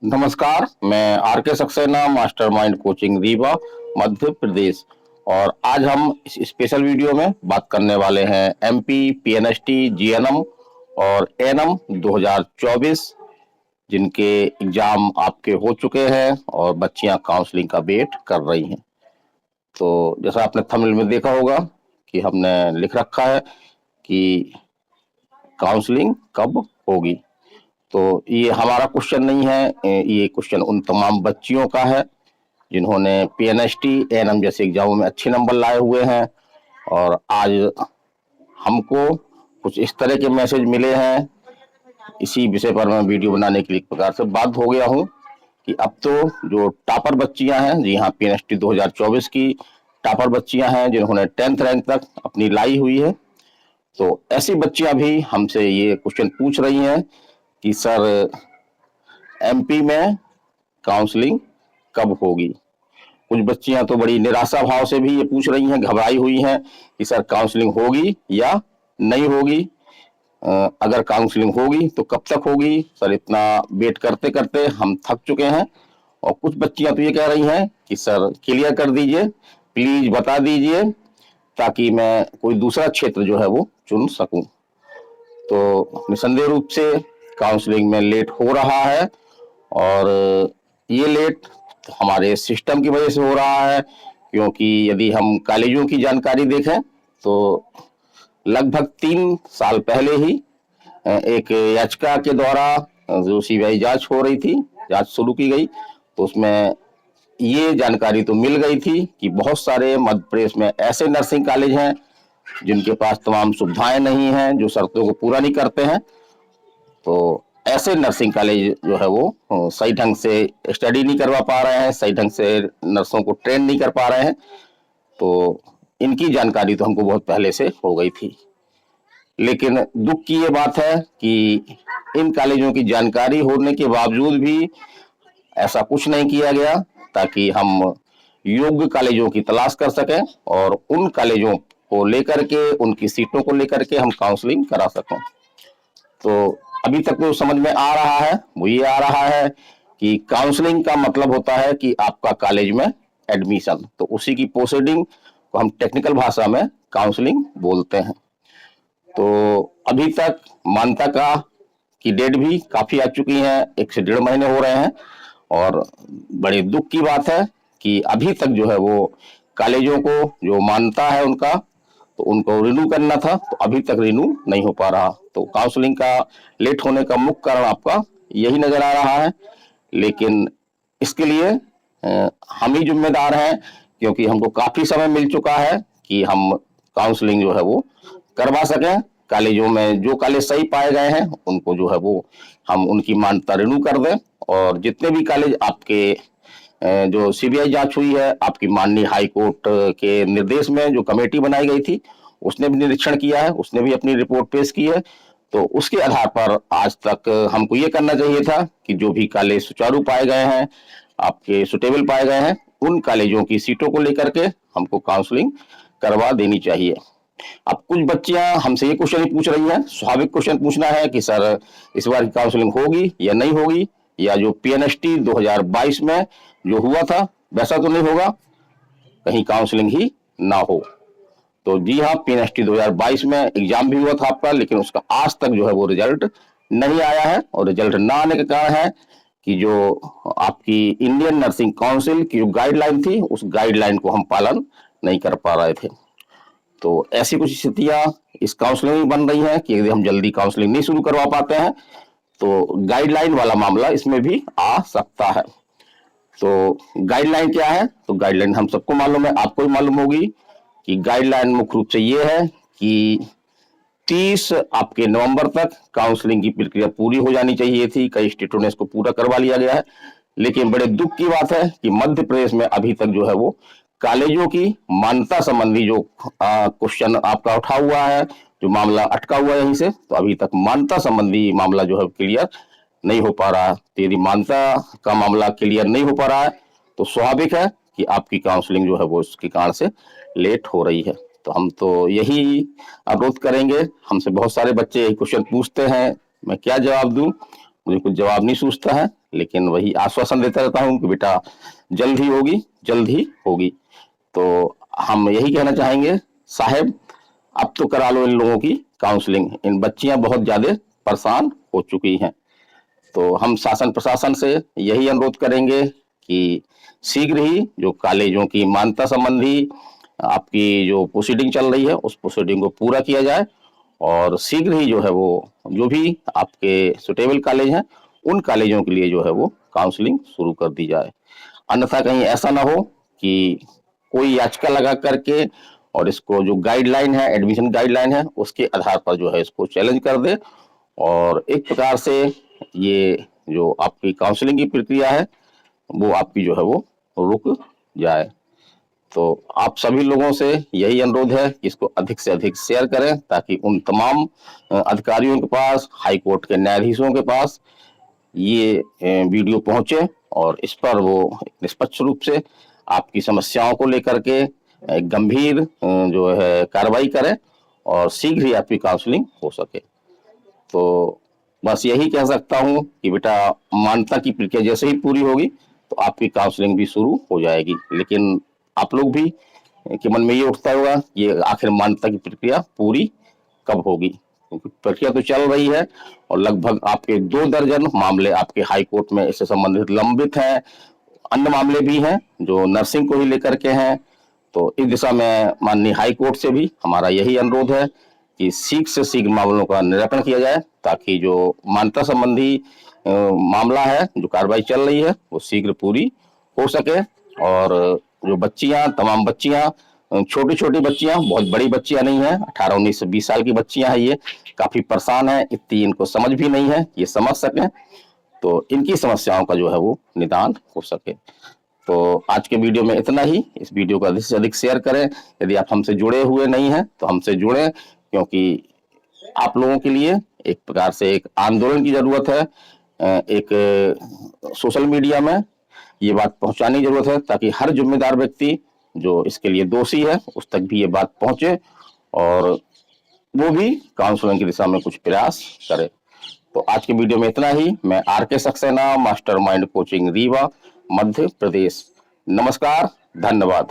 नमस्कार, मैं आर के सक्सेना, मास्टरमाइंड कोचिंग रीवा, मध्य प्रदेश। और आज हम इस स्पेशल वीडियो में बात करने वाले हैं एमपी, पीएनएसटी, जीएनएम और एएनएम 2024, जिनके एग्जाम आपके हो चुके हैं और बच्चियां काउंसलिंग का वेट कर रही हैं। तो जैसा आपने थंबनेल में देखा होगा कि हमने लिख रखा है कि काउंसलिंग कब होगी। तो ये हमारा क्वेश्चन नहीं है, ये क्वेश्चन उन तमाम बच्चियों का है जिन्होंने पीएनएसटी, एएनएम जैसे एग्जामों में अच्छे नंबर लाए हुए हैं। और आज हमको कुछ इस तरह के मैसेज मिले हैं, इसी विषय पर मैं वीडियो बनाने के लिए एक प्रकार से बाध्य हो गया हूँ कि अब तो जो टॉपर बच्चियां हैं, जी हाँ, पीएनएसटी 2024 की टॉपर बच्चियां हैं जिन्होंने 10th रैंक तक अपनी लाई हुई है, तो ऐसी बच्चियां भी हमसे ये क्वेश्चन पूछ रही हैं कि सर, एमपी में काउंसलिंग कब होगी। कुछ बच्चियां तो बड़ी निराशा भाव से भी ये पूछ रही हैं, घबराई हुई हैं कि सर काउंसलिंग होगी या नहीं होगी। अगर काउंसलिंग होगी तो कब तक होगी सर, इतना वेट करते करते हम थक चुके हैं। और कुछ बच्चियां तो ये कह रही हैं कि सर क्लियर कर दीजिए, प्लीज बता दीजिए, ताकि मैं कोई दूसरा क्षेत्र जो है वो चुन सकूं। तो निसंदेह रूप से काउंसलिंग में लेट हो रहा है, और ये लेट हमारे सिस्टम की वजह से हो रहा है, क्योंकि यदि हम कॉलेजों की जानकारी देखें तो लगभग 3 साल पहले ही एक याचिका के द्वारा जो सीबीआई जांच हो रही थी, जांच शुरू की गई, तो उसमें ये जानकारी तो मिल गई थी कि बहुत सारे मध्य प्रदेश में ऐसे नर्सिंग कॉलेज हैं जिनके पास तमाम सुविधाएं नहीं हैं, जो शर्तों को पूरा नहीं करते हैं। तो ऐसे नर्सिंग कॉलेज जो है वो सही ढंग से स्टडी नहीं करवा पा रहे हैं, सही ढंग से नर्सों को ट्रेन नहीं कर पा रहे हैं। तो इनकी जानकारी तो हमको बहुत पहले से हो गई थी, लेकिन दुख की ये बात है कि इन कॉलेजों की जानकारी होने के बावजूद भी ऐसा कुछ नहीं किया गया ताकि हम योग्य कॉलेजों की तलाश कर सकें और उन कॉलेजों को लेकर के, उनकी सीटों को लेकर के हम काउंसलिंग करा सकें। तो अभी तक तो समझ में आ रहा है, वो ये आ रहा है कि काउंसलिंग का मतलब होता है कि आपका कॉलेज में एडमिशन, तो उसी की प्रोसीडिंग को हम टेक्निकल भाषा में काउंसलिंग बोलते हैं। तो अभी तक मान्यता का की डेट भी काफी आ चुकी है, 1 से 1.5 महीने हो रहे हैं। और बड़े दुख की बात है कि अभी तक जो है वो कॉलेजों को जो मान्यता है उनका, तो उनको रिन्यू करना था, तो अभी तक रिन्यू नहीं हो पा रहा। तो काउंसलिंग का लेट होने का मुख्य कारण आपका यही नजर आ रहा है। लेकिन इसके लिए हम ही जिम्मेदार हैं, क्योंकि हमको काफी समय मिल चुका है कि हम काउंसलिंग जो है वो करवा सकें। कॉलेजों में जो कॉलेज सही पाए गए हैं उनको जो है वो हम उनकी मान्यता रिन्यू कर दें। और जितने भी कॉलेज आपके जो सीबीआई जांच हुई है, आपकी माननीय हाई कोर्ट के निर्देश में जो कमेटी बनाई गई थी, उसने भी निरीक्षण किया है, उसने भी अपनी रिपोर्ट पेश की है। तो उसके आधार पर आज तक हमको ये करना चाहिए था कि जो भी कॉलेज सुचारू पाए गए हैं, आपके सुटेबल पाए गए हैं, उन कॉलेजों की सीटों को लेकर के हमको काउंसलिंग करवा देनी चाहिए। अब कुछ बच्चियां हमसे ये क्वेश्चन ही पूछ रही हैं, स्वाभाविक क्वेश्चन पूछना है कि सर इस बार की काउंसलिंग होगी या नहीं होगी, या जो पीएनएसटी 2022 में जो हुआ था वैसा तो नहीं होगा, कहीं काउंसलिंग ही ना हो। तो जी हाँ, पीएनएसटी 2022 में एग्जाम भी हुआ था आपका, लेकिन उसका आज तक जो है वो रिजल्ट नहीं आया है। और रिजल्ट ना आने के कारण है कि जो आपकी इंडियन नर्सिंग काउंसिल की जो गाइडलाइन थी, उस गाइडलाइन को हम पालन नहीं कर पा रहे थे। तो ऐसी कुछ स्थितियां इस काउंसलिंग में बन रही हैं कि यदि हम जल्दी काउंसलिंग नहीं शुरू करवा पाते हैं तो गाइडलाइन वाला मामला इसमें भी आ सकता है। तो गाइडलाइन क्या है, तो गाइडलाइन हम सबको मालूम है, आपको भी मालूम होगी कि गाइडलाइन मुख्य रूप से ये है कि 30 आपके नवंबर तक काउंसलिंग की प्रक्रिया पूरी हो जानी चाहिए थी। कई स्टेटों ने इसको पूरा करवा लिया गया है, लेकिन बड़े दुख की बात है कि मध्य प्रदेश में अभी तक जो है वो कॉलेजों की मान्यता संबंधी जो क्वेश्चन आपका उठा हुआ है, जो मामला अटका हुआ है यहीं से, तो अभी तक मान्यता संबंधी मामला जो है क्लियर नहीं हो पा रहा है। तो यदि मान्यता का मामला क्लियर नहीं हो पा रहा है तो स्वाभाविक है कि आपकी काउंसलिंग जो है वो इसके कारण से लेट हो रही है। तो हम तो यही अनुरोध करेंगे, हमसे बहुत सारे बच्चे यही क्वेश्चन पूछते हैं, मैं क्या जवाब दूं। मुझे कुछ जवाब नहीं सूझता है, लेकिन वही आश्वासन देता रहता हूँ कि बेटा जल्द ही होगी, जल्द ही होगी। तो हम यही कहना चाहेंगे, साहब अब तो करा लो इन लोगों की काउंसलिंग, इन बच्चियां बहुत ज्यादा परेशान हो चुकी हैं। तो हम शासन प्रशासन से यही अनुरोध करेंगे कि शीघ्र ही जो कॉलेजों की मान्यता संबंधी आपकी जो प्रोसीडिंग चल रही है उस प्रोसीडिंग को पूरा किया जाए, और शीघ्र ही जो है वो जो भी आपके सुटेबल कॉलेज हैं उन कॉलेजों के लिए जो है वो काउंसलिंग शुरू कर दी जाए। अन्यथा कहीं ऐसा ना हो कि कोई याचिका लगा करके और इसको जो गाइडलाइन है, एडमिशन गाइडलाइन है, उसके आधार पर जो है इसको चैलेंज कर दे, और एक प्रकार से ये जो आपकी काउंसलिंग की प्रक्रिया है वो आपकी जो है वो रुक जाए। तो आप सभी लोगों से यही अनुरोध है कि इसको अधिक से अधिक शेयर करें, ताकि उन तमाम अधिकारियों के पास, हाई कोर्ट के न्यायाधीशों के पास ये वीडियो पहुंचे और इस पर वो निष्पक्ष रूप से आपकी समस्याओं को लेकर के गंभीर जो है कार्रवाई करें और शीघ्र ही आपकी काउंसलिंग हो सके। तो बस यही कह सकता हूँ कि बेटा मान्यता की प्रक्रिया जैसे ही पूरी होगी तो आपकी काउंसलिंग भी शुरू हो जाएगी। लेकिन आप लोग भी के मन में ये उठता होगा कि आखिर मान्यता की प्रक्रिया पूरी कब होगी, क्योंकि प्रक्रिया तो चल रही है और लगभग आपके 2 दर्जन मामले आपके हाई कोर्ट में इससे संबंधित लंबित हैं। अन्य मामले भी हैं जो नर्सिंग को ही लेकर के हैं। तो इस दिशा में माननीय हाई कोर्ट से भी हमारा यही अनुरोध है कि शीघ्र से शीघ्र मामलों का निराकरण किया जाए, ताकि जो मान्यता संबंधी मामला है, जो कार्रवाई चल रही है, वो शीघ्र पूरी हो सके। और जो बच्चियां, तमाम बच्चियां, छोटी छोटी बच्चियां, बहुत बड़ी बच्चियां नहीं है, 18 19 20 साल की बच्चियां हैं, ये काफी परेशान है, इतनी इनको समझ भी नहीं है, ये समझ सकें तो इनकी समस्याओं का जो है वो निदान हो सके। तो आज के वीडियो में इतना ही। इस वीडियो को अधिक से अधिक शेयर करें। यदि आप हमसे जुड़े हुए नहीं हैं तो हमसे जुड़ें, क्योंकि आप लोगों के लिए एक प्रकार से एक आंदोलन की जरूरत है। एक सोशल मीडिया में ये बात पहुंचाने की जरूरत है, ताकि हर जिम्मेदार व्यक्ति जो इसके लिए दोषी है उस तक भी ये बात पहुंचे और वो भी काउंसलिंग की दिशा में कुछ प्रयास करे। तो आज के वीडियो में इतना ही। मैं R K. Saxena, mastermind coaching Rewa, Madhya Pradesh. नमस्कार, धन्यवाद।